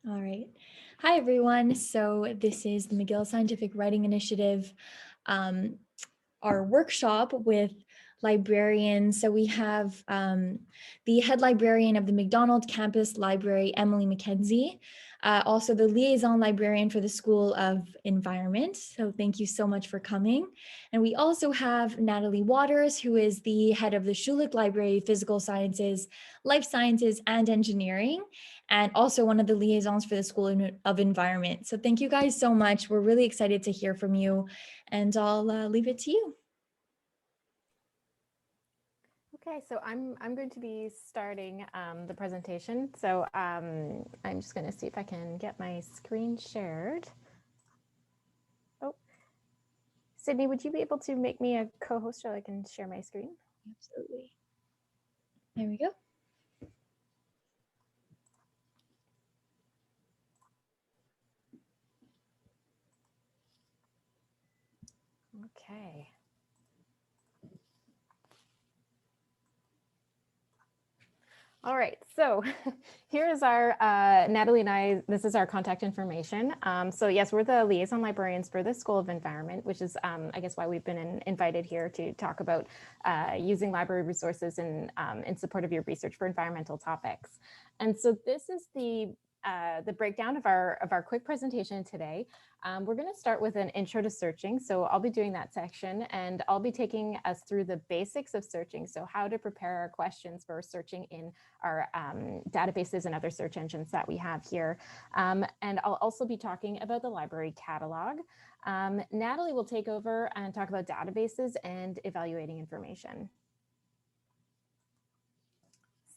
All right. Hi, everyone. So this is the McGill Scientific Writing Initiative, our workshop with librarians. So we have the head librarian of the McDonald Campus Library, Emily MacKenzie, also the liaison librarian for the School of Environment. So thank you so much for coming. And we also have Natalie Waters, who is the head of the Schulich Library, Physical Sciences, Life Sciences, and Engineering, and also one of the liaisons for the School of Environment. So thank you guys so much. We're really excited to hear from you, and I'll leave it to you. Okay, so I'm going to be starting the presentation. So I'm just going to see if I can get my screen shared. Oh, Sydney, would you be able to make me a co-host so I can share my screen? Absolutely. There we go. Okay. All right, so here is our, Natalie and I, this is our contact information. So yes, we're the liaison librarians for the School of Environment, which is, I guess, why we've been invited here to talk about using library resources in support of your research for environmental topics. And so this is the breakdown of our quick presentation today. We're going to start with an intro to searching. So I'll be doing that section, and I'll be taking us through the basics of searching. So how to prepare our questions for searching in our databases and other search engines that we have here. And I'll also be talking about the library catalog. Natalie will take over and talk about databases and evaluating information.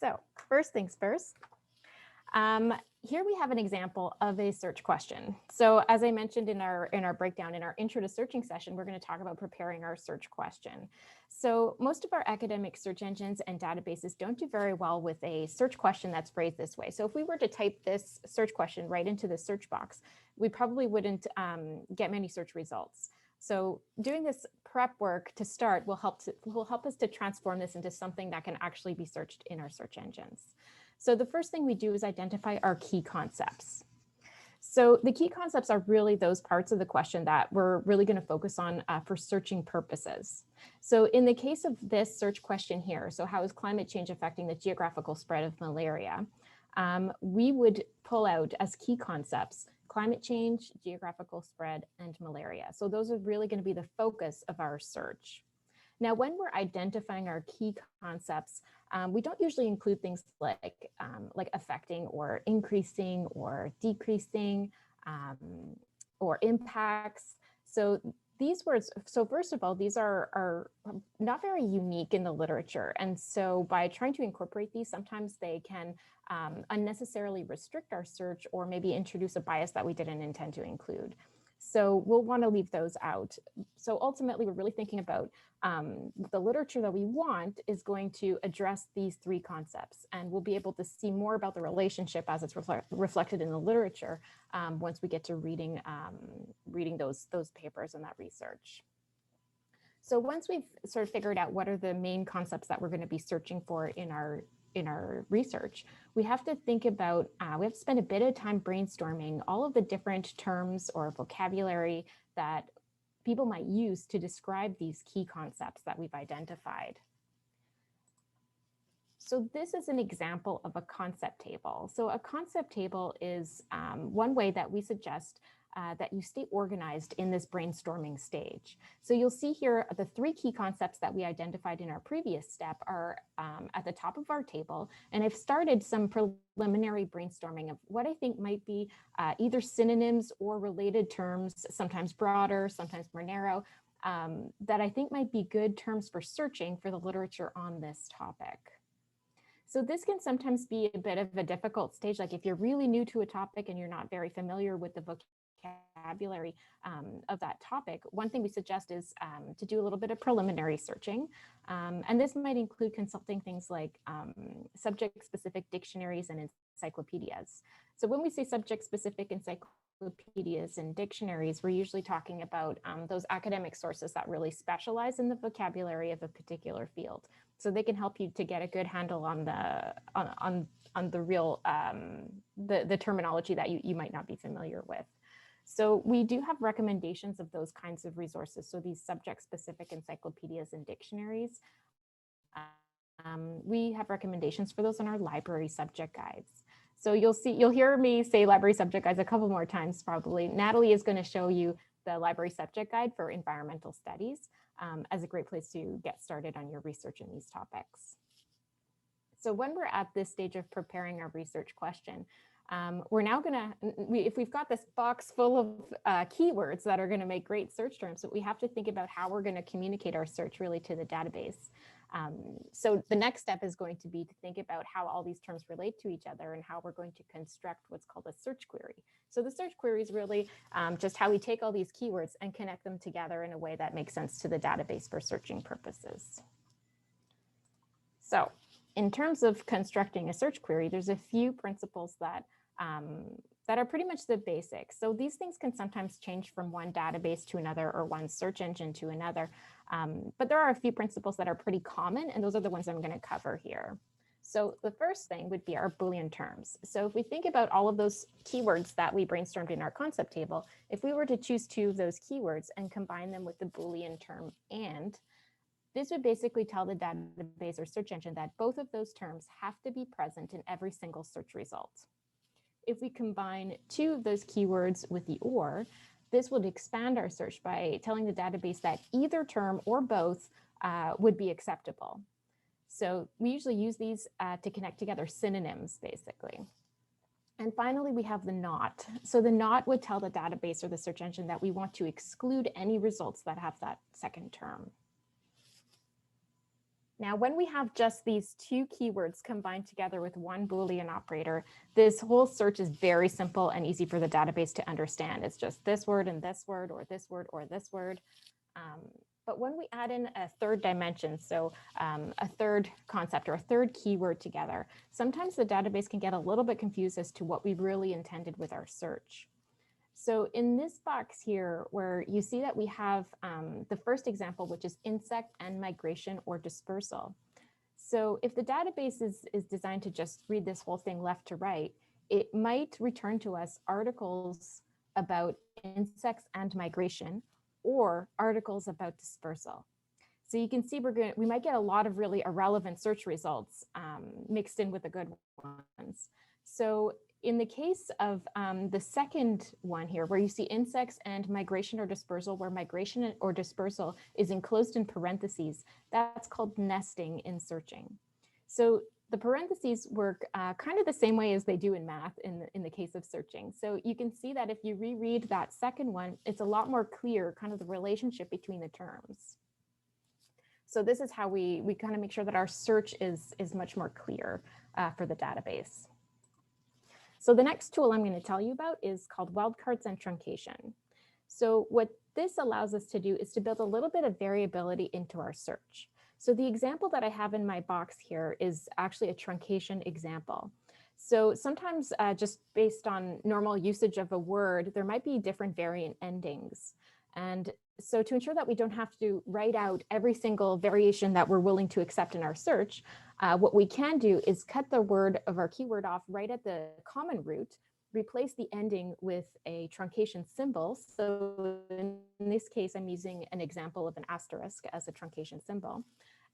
So first things first. Here we have an example of a search question. So as I mentioned in our breakdown, in our intro to searching session, we're going to talk about preparing our search question. So most of our academic search engines and databases don't do very well with a search question that's phrased this way. So if we were to type this search question right into the search box, we probably wouldn't get many search results. So doing this prep work to start will help us to transform this into something that can actually be searched in our search engines. So the first thing we do is identify our key concepts. So the key concepts are really those parts of the question that we're really going to focus on for searching purposes. So in the case of this search question here, so how is climate change affecting the geographical spread of malaria? We would pull out as key concepts climate change, geographical spread, and malaria. So those are really going to be the focus of our search. Now, when we're identifying our key concepts, we don't usually include things like affecting or increasing or decreasing or impacts. So these words, so first of all, these are not very unique in the literature. And so by trying to incorporate these, sometimes they can unnecessarily restrict our search or maybe introduce a bias that we didn't intend to include. So we'll want to leave those out. So ultimately, we're really thinking about the literature that we want is going to address these three concepts, and we'll be able to see more about the relationship as it's reflected in the literature once we get to reading those papers and that research. So once we've sort of figured out what are the main concepts that we're going to be searching for in our research, we have to think about, we have to spend a bit of time brainstorming all of the different terms or vocabulary that people might use to describe these key concepts that we've identified. So this is an example of a concept table. So a concept table is one way that we suggest that you stay organized in this brainstorming stage. So you'll see here the three key concepts that we identified in our previous step are at the top of our table. And I've started some preliminary brainstorming of what I think might be either synonyms or related terms, sometimes broader, sometimes more narrow, that I think might be good terms for searching for the literature on this topic. So this can sometimes be a bit of a difficult stage, like if you're really new to a topic and you're not very familiar with the vocabulary of that topic, one thing we suggest is to do a little bit of preliminary searching. And this might include consulting things like subject-specific dictionaries and encyclopedias. So when we say subject-specific encyclopedias and dictionaries, we're usually talking about those academic sources that really specialize in the vocabulary of a particular field. So they can help you to get a good handle on the real the terminology that you might not be familiar with. So we do have recommendations of those kinds of resources. So these subject-specific encyclopedias and dictionaries, we have recommendations for those in our library subject guides. So you'll hear me say library subject guides a couple more times probably. Natalie is going to show you the library subject guide for environmental studies as a great place to get started on your research in these topics. So when we're at this stage of preparing our research question, we're now if we've got this box full of keywords that are going to make great search terms, but we have to think about how we're going to communicate our search really to the database. So the next step is going to be to think about how all these terms relate to each other and how we're going to construct what's called a search query. So the search query is really just how we take all these keywords and connect them together in a way that makes sense to the database for searching purposes. So in terms of constructing a search query, there's a few principles that are pretty much the basics. So these things can sometimes change from one database to another or one search engine to another. But there are a few principles that are pretty common, and those are the ones I'm going to cover here. So the first thing would be our Boolean terms. So if we think about all of those keywords that we brainstormed in our concept table, if we were to choose two of those keywords and combine them with the Boolean term and, this would basically tell the database or search engine that both of those terms have to be present in every single search result. If we combine two of those keywords with the or, this would expand our search by telling the database that either term or both would be acceptable. So we usually use these to connect together synonyms, basically. And finally, we have the not. So the not would tell the database or the search engine that we want to exclude any results that have that second term. Now, when we have just these two keywords combined together with one Boolean operator, this whole search is very simple and easy for the database to understand. It's just this word and this word, or this word or this word. But when we add in a third dimension, so a third concept or a third keyword together, sometimes the database can get a little bit confused as to what we really intended with our search. So in this box here, where you see that we have the first example, which is insect and migration or dispersal. So if the database is designed to just read this whole thing left to right, it might return to us articles about insects and migration or articles about dispersal. So you can see we might get a lot of really irrelevant search results mixed in with the good ones. So in the case of the second one here, where you see insects and migration or dispersal, where migration or dispersal is enclosed in parentheses, that's called nesting in searching. So the parentheses work kind of the same way as they do in math in the case of searching. So you can see that if you reread that second one, it's a lot more clear, kind of the relationship between the terms. So this is how we kind of make sure that our search is much more clear for the database. So the next tool I'm going to tell you about is called Wildcards and Truncation. So what this allows us to do is to build a little bit of variability into our search. So the example that I have in my box here is actually a truncation example. So sometimes just based on normal usage of a word, there might be different variant endings. And so to ensure that we don't have to write out every single variation that we're willing to accept in our search, what we can do is cut the word of our keyword off right at the common root, replace the ending with a truncation symbol. So in this case, I'm using an example of an asterisk as a truncation symbol.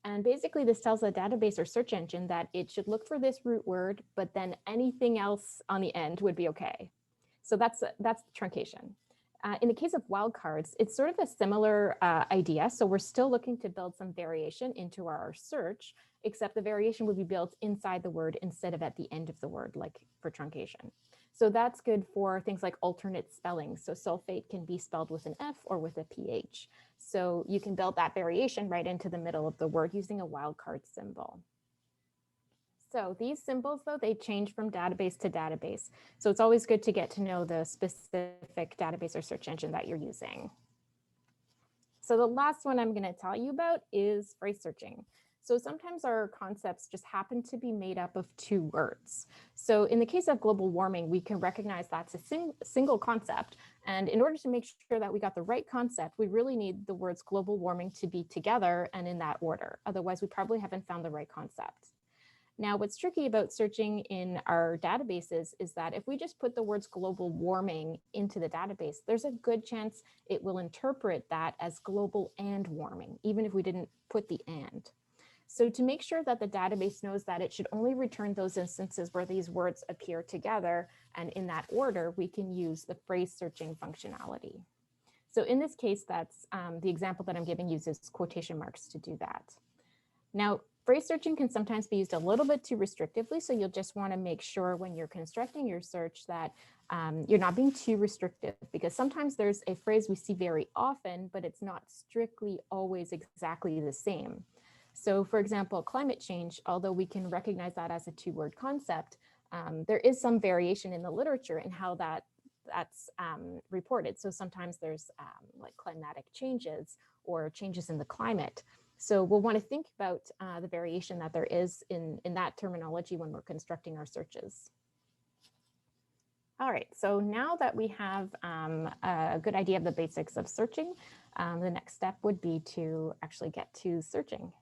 And basically this tells the database or search engine that it should look for this root word, but then anything else on the end would be okay. So that's truncation. In the case of wildcards, it's sort of a similar idea. So we're still looking to build some variation into our search, except the variation would be built inside the word instead of at the end of the word, like for truncation. So that's good for things like alternate spelling. So sulfate can be spelled with an F or with a PH. So you can build that variation right into the middle of the word using a wildcard symbol. So these symbols, though, they change from database to database. So it's always good to get to know the specific database or search engine that you're using. So the last one I'm going to tell you about is phrase searching. So sometimes our concepts just happen to be made up of two words. So in the case of global warming, we can recognize that's a single concept. And in order to make sure that we got the right concept, we really need the words global warming to be together and in that order. Otherwise, we probably haven't found the right concept. Now, what's tricky about searching in our databases is that if we just put the words global warming into the database, there's a good chance it will interpret that as global and warming, even if we didn't put the and. So to make sure that the database knows that it should only return those instances where these words appear together and in that order, we can use the phrase searching functionality. So in this case, that's the example that I'm giving uses quotation marks to do that. Now, phrase searching can sometimes be used a little bit too restrictively, so you'll just want to make sure when you're constructing your search that you're not being too restrictive, because sometimes there's a phrase we see very often, but it's not strictly always exactly the same. So for example, climate change, although we can recognize that as a two-word concept, there is some variation in the literature in how that's reported. So sometimes there's like climatic changes or changes in the climate. So we'll want to think about the variation that there is in that terminology when we're constructing our searches. All right, so now that we have a good idea of the basics of searching, the next step would be to actually get to searching.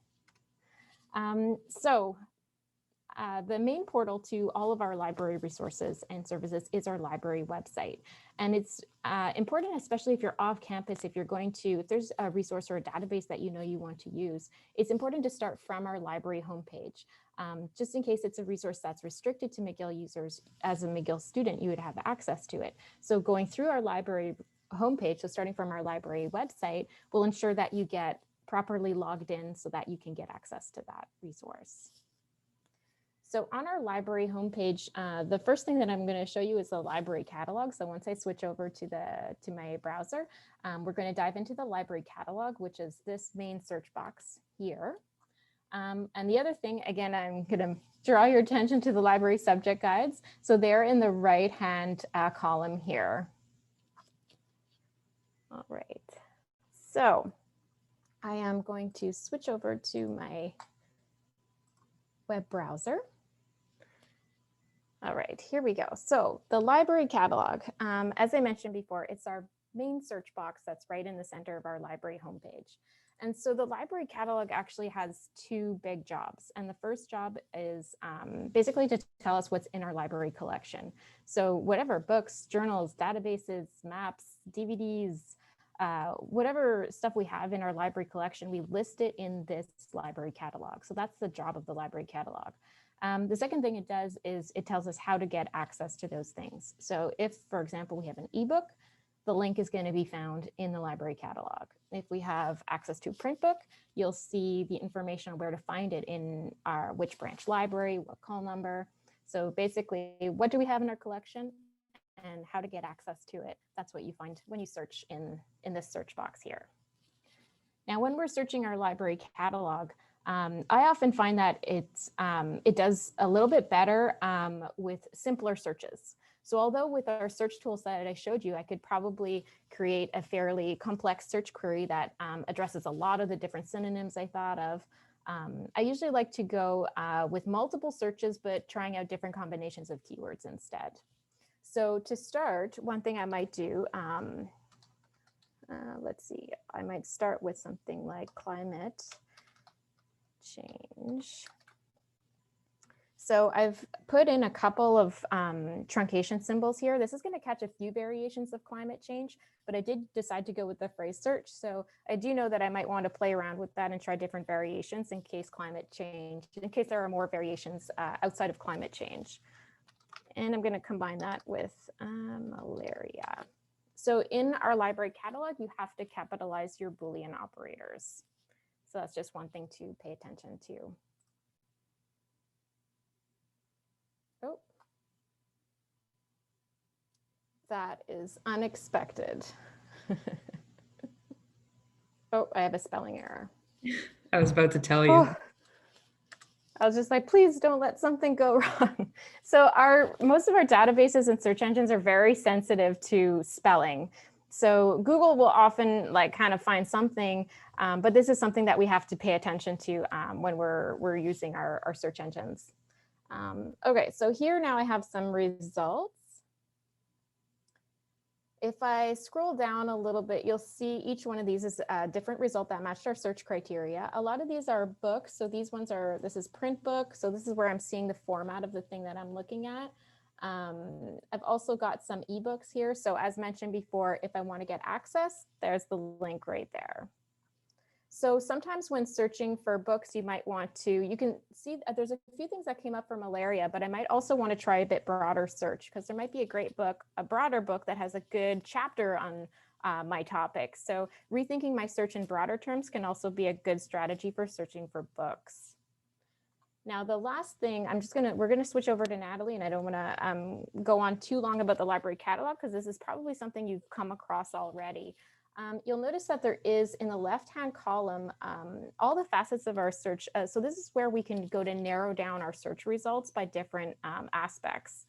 The main portal to all of our library resources and services is our library website. And it's important, especially if you're off campus, if there's a resource or a database that you know you want to use, it's important to start from our library homepage. Just in case it's a resource that's restricted to McGill users, as a McGill student, you would have access to it. So going through our library homepage, so starting from our library website, will ensure that you get properly logged in so that you can get access to that resource. So on our library homepage, the first thing that I'm going to show you is the library catalog. So once I switch over to my browser, we're going to dive into the library catalog, which is this main search box here. And the other thing, again, I'm going to draw your attention to the library subject guides. So they're in the right-hand column here. All right. So I am going to switch over to my web browser. All right, here we go. So the library catalog, as I mentioned before, it's our main search box that's right in the center of our library homepage. And so the library catalog actually has two big jobs. And the first job is basically to tell us what's in our library collection. So whatever books, journals, databases, maps, DVDs, whatever stuff we have in our library collection, we list it in this library catalog. So that's the job of the library catalog. The second thing it does is it tells us how to get access to those things. So if, for example, we have an ebook, the link is going to be found in the library catalog. If we have access to a print book, you'll see the information on where to find it in our which branch library, what call number. So basically, what do we have in our collection and how to get access to it. That's what you find when you search in this search box here. Now, when we're searching our library catalog, I often find that it does a little bit better with simpler searches. So although with our search tools that I showed you, I could probably create a fairly complex search query that addresses a lot of the different synonyms I thought of, I usually like to go with multiple searches, but trying out different combinations of keywords instead. So to start, one thing I might do, let's see, I might start with something like climate change. So I've put in a couple of truncation symbols here. This is going to catch a few variations of climate change, but I did decide to go with the phrase search. So I do know that I might want to play around with that and try different variations in case there are more variations outside of climate change. And I'm going to combine that with malaria. So in our library catalog, you have to capitalize your Boolean operators. So that's just one thing to pay attention to. Oh, that is unexpected. Oh, I have a spelling error. I was about to tell you. Oh, I was just like, please don't let something go wrong. So most of our databases and search engines are very sensitive to spelling. So Google will often like kind of find something, but this is something that we have to pay attention to when we're using our search engines. Okay, so here now I have some results. If I scroll down a little bit, you'll see each one of these is a different result that matched our search criteria. A lot of these are books. So these ones are, this is print book. So this is where I'm seeing the format of the thing that I'm looking at. I've also got some ebooks here. So as mentioned before, if I want to get access, there's the link right there. So sometimes when searching for books, you might want to, you can see there's a few things that came up for malaria, but I might also want to try a bit broader search because there might be a great book, a broader book that has a good chapter on my topic. So rethinking my search in broader terms can also be a good strategy for searching for books. Now, the last thing, we're gonna switch over to Natalie, and I don't wanna go on too long about the library catalog because this is probably something you've come across already. You'll notice that there is in the left-hand column, all the facets of our search. So this is where we can go to narrow down our search results by different aspects,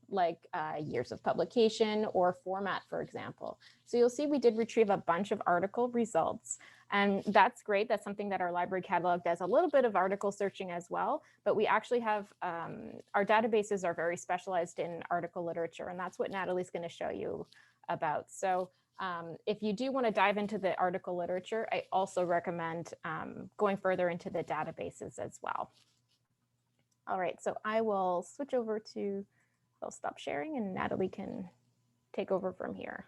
like years of publication or format, for example. So you'll see we did retrieve a bunch of article results. And that's great. That's something that our library catalog does a little bit of article searching as well. But we actually have, our databases are very specialized in article literature. And that's what Natalie's going to show you about. So if you do want to dive into the article literature, I also recommend going further into the databases as well. All right, so I will switch over to, I'll stop sharing and Natalie can take over from here.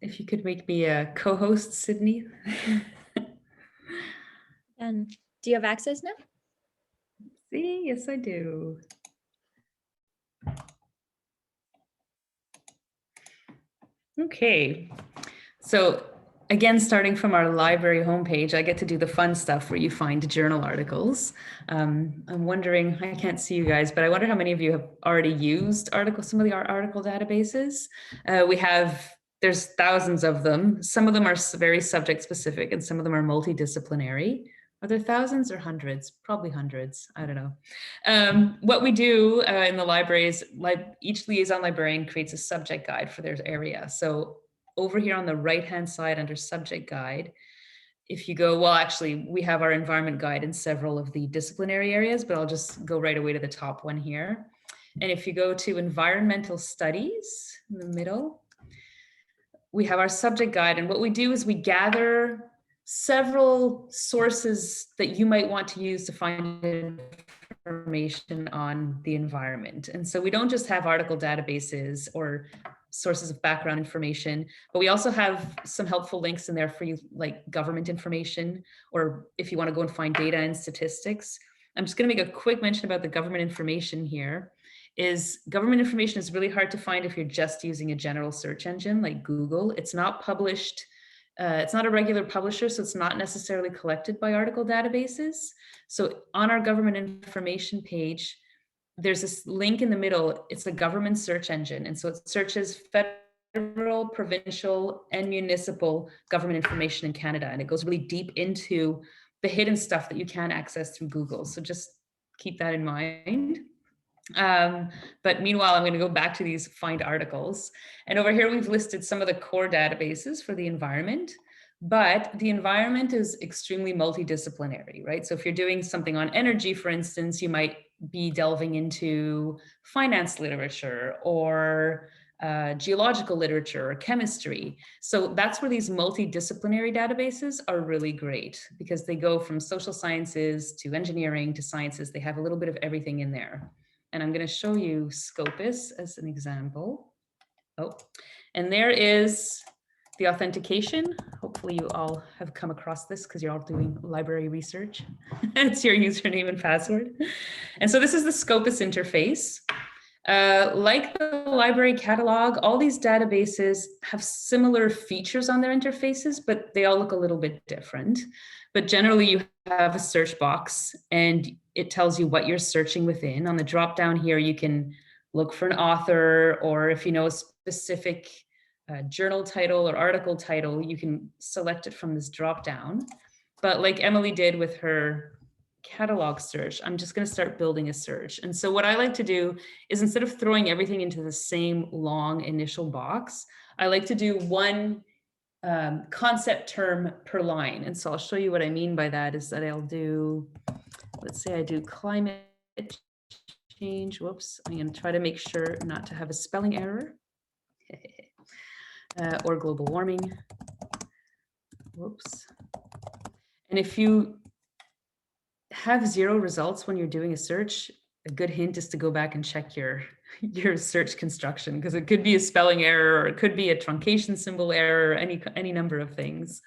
If you could make me a co-host, Sydney. And do you have access now? See, yes, I do. Okay, so again, starting from our library homepage, I get to do the fun stuff where you find journal articles. I'm wondering, I can't see you guys, but I wonder how many of you have already used some of the article databases. There's thousands of them. Some of them are very subject specific and some of them are multidisciplinary. Are there thousands or hundreds? Probably hundreds. I don't know. What we do in the library is each liaison librarian creates a subject guide for their area. So over here on the right-hand side under subject guide, if you go, well, actually, we have our environment guide in several of the disciplinary areas, but I'll just go right away to the top one here. And if you go to environmental studies in the middle, we have our subject guide. And what we do is we gather several sources that you might want to use to find information on the environment. And so we don't just have article databases or sources of background information, but we also have some helpful links in there for you, like government information, or if you want to go and find data and statistics. I'm just going to make a quick mention about the government information here. Government information is really hard to find if you're just using a general search engine like Google. It's not published. It's not a regular publisher, so it's not necessarily collected by article databases. So on our government information page, there's this link in the middle. It's a government search engine. And so it searches federal, provincial, and municipal government information in Canada. And it goes really deep into the hidden stuff that you can access through Google. So just keep that in mind. But meanwhile, I'm going to go back to these find articles. And over here, we've listed some of the core databases for the environment, but the environment is extremely multidisciplinary, right? So if you're doing something on energy, for instance, you might be delving into finance literature or geological literature or chemistry. So that's where these multidisciplinary databases are really great because they go from social sciences to engineering to sciences. They have a little bit of everything in there. And I'm going to show you Scopus as an example. Oh, and there is the authentication. Hopefully you all have come across this because you're all doing library research. It's your username and password. And so this is the Scopus interface. Like the library catalog, all these databases have similar features on their interfaces, but they all look a little bit different. But generally you have a search box and it tells you what you're searching within. On the drop down here, you can look for an author, or if you know a specific journal title or article title, you can select it from this drop down. But like Emily did with her catalog search, I'm just going to start building a search. And so what I like to do is, instead of throwing everything into the same long initial box, I like to do one concept term per line. And so I'll show you what I mean by that is that I'll do, let's say I do climate change. Whoops, I'm going to try to make sure not to have a spelling error. Or global warming. Whoops. And if you have 0 results when you're doing a search, a good hint is to go back and check your search construction, because it could be a spelling error, or it could be a truncation symbol error, any number of things.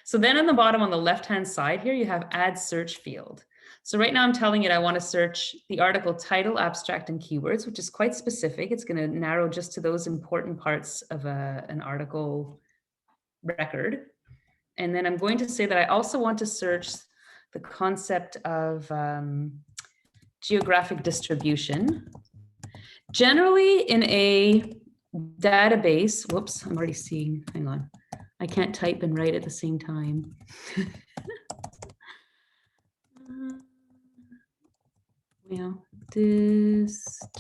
So then on the bottom on the left-hand side here, you have add search field. So right now I'm telling it I want to search the article title, abstract, and keywords, which is quite specific. It's going to narrow just to those important parts of an article record. And then I'm going to say that I also want to search the concept of geographic distribution. Generally in a database, whoops, I'm already seeing, hang on. I can't type and write at the same time. Well, distribution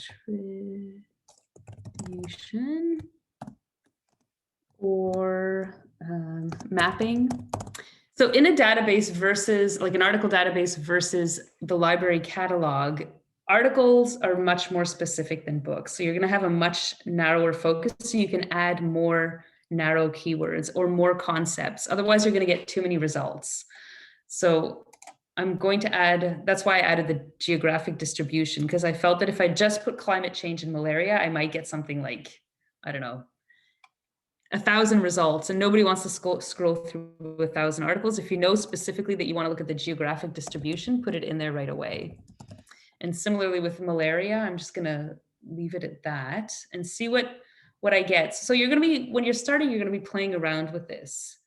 or mapping. So in a database versus like an article database versus the library catalog, articles are much more specific than books. So you're going to have a much narrower focus, so you can add more narrow keywords or more concepts. Otherwise, you're going to get too many results. So I'm going to add, that's why I added the geographic distribution, because I felt that if I just put climate change and malaria, I might get something like, I don't know, 1,000 results, and nobody wants to scroll through 1,000 articles. If you know specifically that you want to look at the geographic distribution, put it in there right away. And similarly with malaria, I'm just going to leave it at that and see what I get. So you're going to be, when you're starting, you're going to be playing around with this.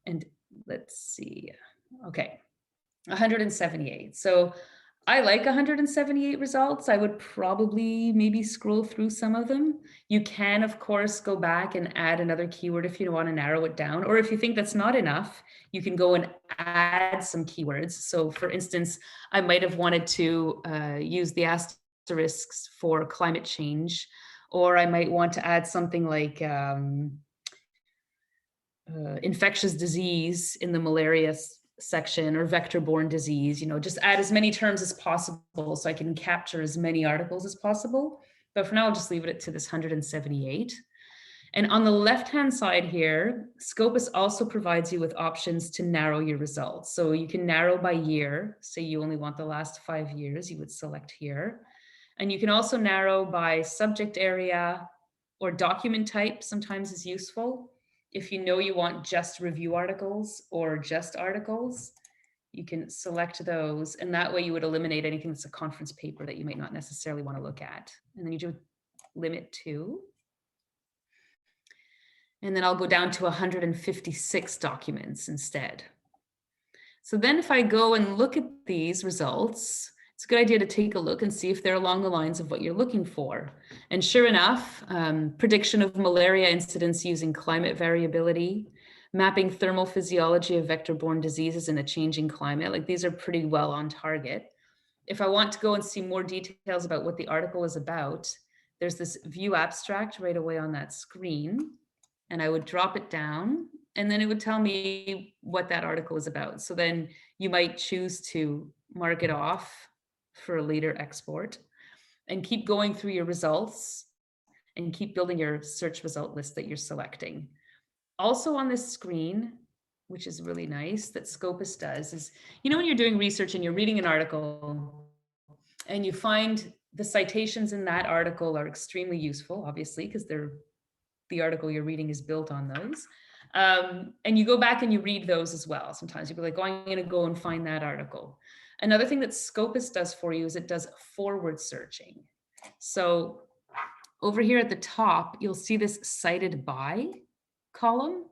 And let's see. Okay, 178. So I like 178 results. I would probably maybe scroll through some of them. You can, of course, go back and add another keyword if you want to narrow it down, or if you think that's not enough, you can go and add some keywords. So for instance, I might have wanted to use the asterisks for climate change, or I might want to add something like infectious disease in the malaria section, or vector-borne disease, you know, just add as many terms as possible so I can capture as many articles as possible. But for now, I'll just leave it to this 178. And on the left-hand side here, Scopus also provides you with options to narrow your results. So you can narrow by year. Say you only want the last 5 years, you would select here. And you can also narrow by subject area, or document type sometimes is useful. If you know you want just review articles or just articles, you can select those. And that way you would eliminate anything that's a conference paper that you might not necessarily want to look at. And then you do limit to. And then I'll go down to 156 documents instead. So then if I go and look at these results, it's a good idea to take a look and see if they're along the lines of what you're looking for. And sure enough, prediction of malaria incidence using climate variability, mapping thermal physiology of vector-borne diseases in a changing climate, like these are pretty well on target. If I want to go and see more details about what the article is about, there's this view abstract right away on that screen, and I would drop it down, and then it would tell me what that article is about. So then you might choose to mark it off for a later export, and keep going through your results and keep building your search result list that you're selecting. Also on this screen, which is really nice, that Scopus does is, you know, when you're doing research and you're reading an article and you find the citations in that article are extremely useful, obviously, because the article you're reading is built on those. And you go back and you read those as well. Sometimes you'll be like, oh, I'm going to go and find that article. Another thing that Scopus does for you is it does forward searching. So over here at the top, you'll see this cited by column.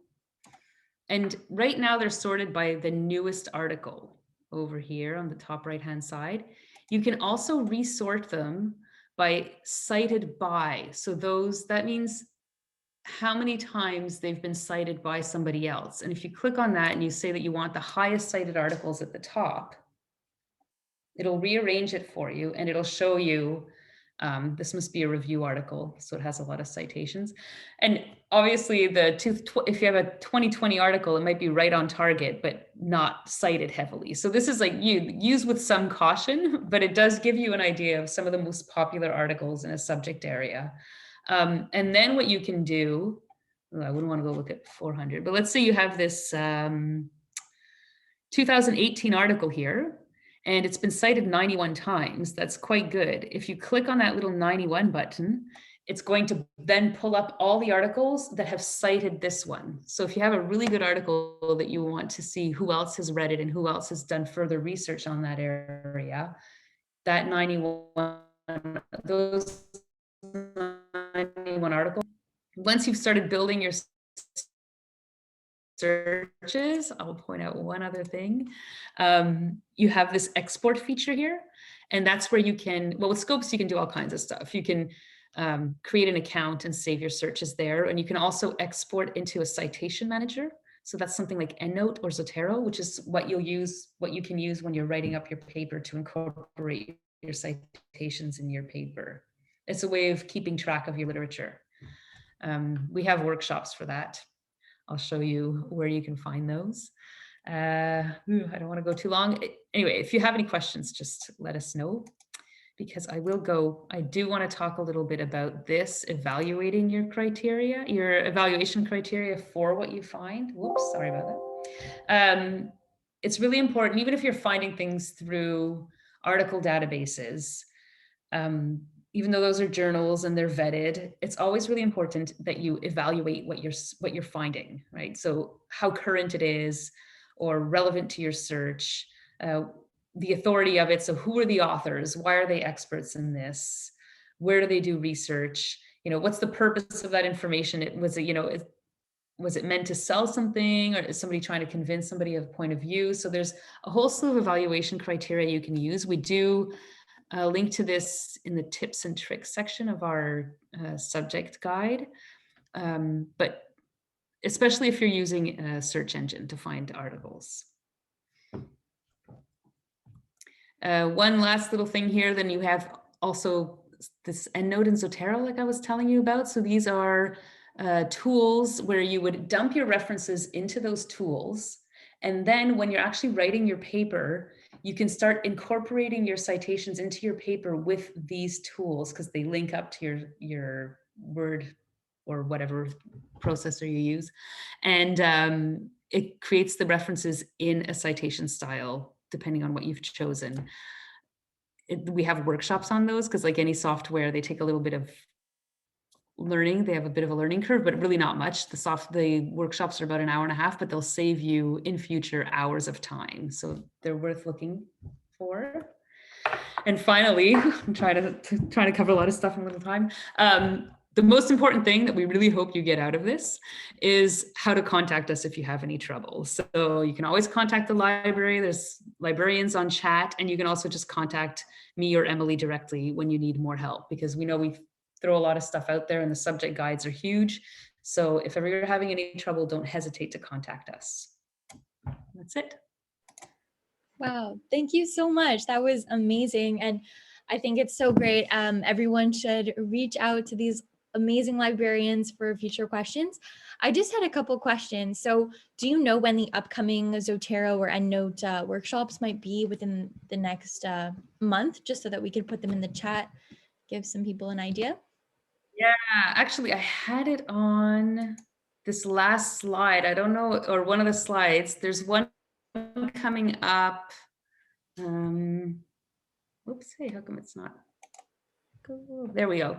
And right now they're sorted by the newest article over here on the top right-hand side. You can also resort them by cited by. So that means how many times they've been cited by somebody else. And if you click on that and you say that you want the highest cited articles at the top, it'll rearrange it for you, and it'll show you, this must be a review article, so it has a lot of citations. And obviously if you have a 2020 article, it might be right on target, but not cited heavily. So this is like use with some caution, but it does give you an idea of some of the most popular articles in a subject area. And then what you can do, I wouldn't want to go look at 400, but let's say you have this 2018 article here, and it's been cited 91 times. That's quite good. If you click on that little 91 button, it's going to then pull up all the articles that have cited this one. So if you have a really good article that you want to see who else has read it and who else has done further research on that area, that 91, those 91 articles, once you've started building your searches, I'll point out one other thing. You have this export feature here, and that's where you can, well, with Scopes, you can do all kinds of stuff. You can create an account and save your searches there, and you can also export into a citation manager. So that's something like EndNote or Zotero, which is what you can use when you're writing up your paper to incorporate your citations in your paper. It's a way of keeping track of your literature. We have workshops for that. I'll show you where you can find those. I don't want to go too long. Anyway, if you have any questions, just let us know, because I do want to talk a little bit about this, evaluating your criteria, your evaluation criteria for what you find. Whoops, sorry about that. It's really important, even if you're finding things through article databases, even though those are journals and they're vetted, it's always really important that you evaluate what you're finding, right? So how current it is, or relevant to your search, the authority of it. So who are the authors? Why are they experts in this? Where do they do research? What's the purpose of that information? Was it meant to sell something, or is somebody trying to convince somebody of a point of view? So there's a whole slew of evaluation criteria you can use. We do link to this in the tips and tricks section of our subject guide, but especially if you're using a search engine to find articles. One last little thing here, then you have also this EndNote and Zotero, like I was telling you about. So these are tools where you would dump your references into those tools. And then when you're actually writing your paper, you can start incorporating your citations into your paper with these tools, because they link up to your Word or whatever processor you use. And it creates the references in a citation style, depending on what you've chosen. We have workshops on those, because like any software, they take a little bit of learning. They have a bit of a learning curve, but really not much. The workshops are about an hour and a half, but they'll save you in future hours of time. So they're worth looking for. And finally, I'm trying to cover a lot of stuff in a little time. The most important thing that we really hope you get out of this is how to contact us if you have any trouble. So you can always contact the library. There's librarians on chat, and you can also just contact me or Emily directly when you need more help, because we know we throw a lot of stuff out there and the subject guides are huge. So if ever you're having any trouble, don't hesitate to contact us. That's it. Wow, thank you so much. That was amazing. And I think it's so great. Everyone should reach out to these amazing librarians for future questions. I just had a couple questions. So do you know when the upcoming Zotero or EndNote workshops might be within the next month, just so that we could put them in the chat, give some people an idea? Yeah, actually, I had it on this last slide. I don't know, or one of the slides. There's one coming up. Oops, hey, how come it's not? There we go.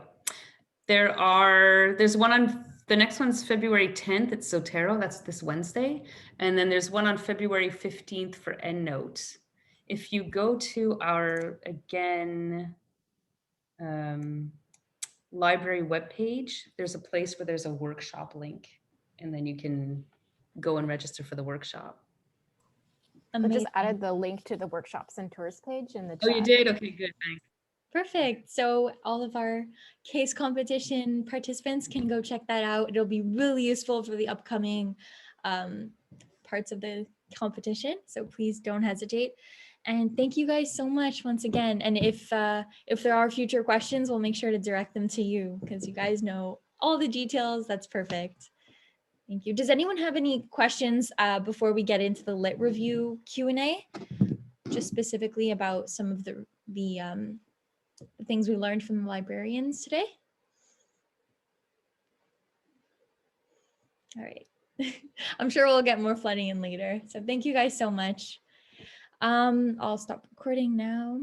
There's one on, the next one's February 10th. It's Zotero, that's this Wednesday. And then there's one on February 15th for EndNote. If you go to our, again, library webpage, there's a place where there's a workshop link, and then you can go and register for the workshop. I just added the link to the workshops and tours page in the chat. Oh, you did? Okay, good, thanks. Perfect. So all of our case competition participants can go check that out. It'll be really useful for the upcoming parts of the competition. So please don't hesitate. And thank you guys so much once again. And if there are future questions, we'll make sure to direct them to you because you guys know all the details. That's perfect. Thank you. Does anyone have any questions before we get into the lit review Q&A? Just specifically about some of the things we learned from the librarians today? All right. I'm sure we'll get more flooding in later. So thank you guys so much. I'll stop recording now.